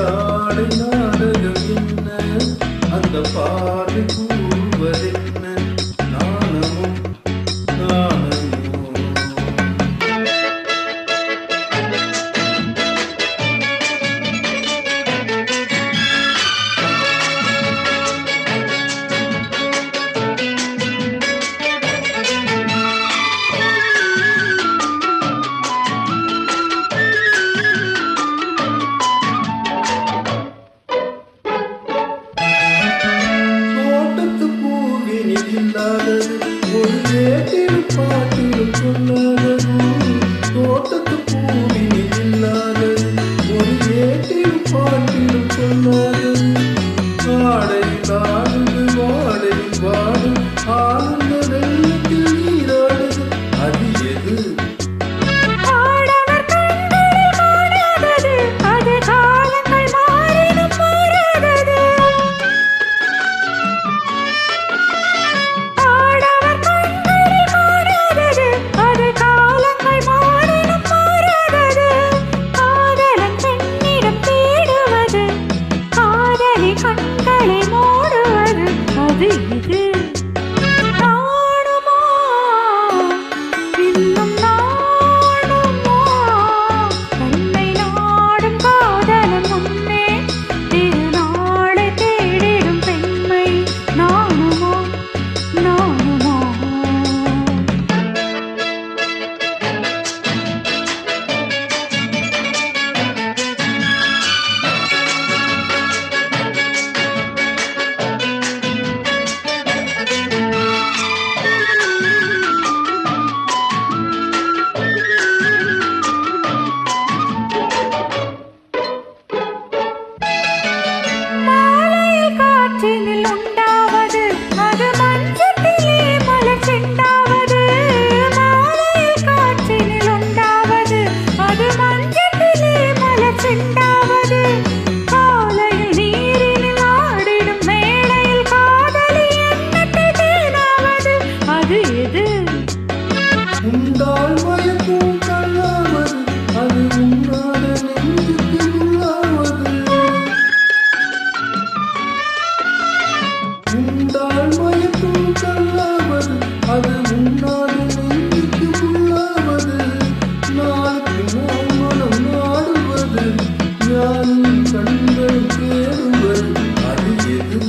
ஜாடை நாடகம் என்ன, அந்த பார்வை கூறுவதென்ன, நாணமோ நாணமோ. இல்லாதது ஒரு ஏட்டிலும் பாட்டிலும் சொல்லாதது, தோட்டத்து பூவினில் இல்லாதது ஒரு ஏட்டிலும் பாட்டிலும் சொல்லாதது. ஆடையில் ஆடுது வாடையில் வாடும் ஆனந்த வெள்ளத்தில் நீராடுது, அது எது? உண்டால் மயக்கும் கல்லாவது, அது உன்னாத நெஞ்சுக்கு உள்ளாவது. உண்டால் மயக்கும் கல்லாவது, அது உன்னாத நெஞ்சுக்கு உள்ளாவது. நாளுக்கு நாள் மனம் நாடுவது, ஞானின் கண்களும் தேடுவது, அது எது?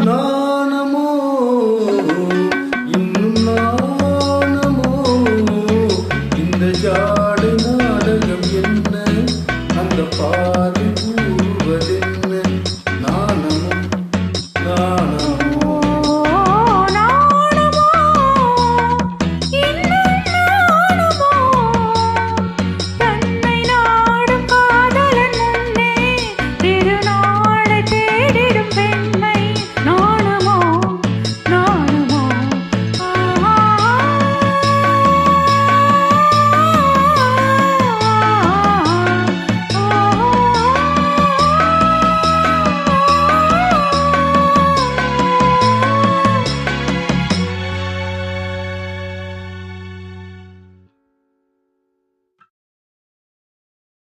நாணமோ இன்னும் ஜாடை நாடகம் என்ன, அந்த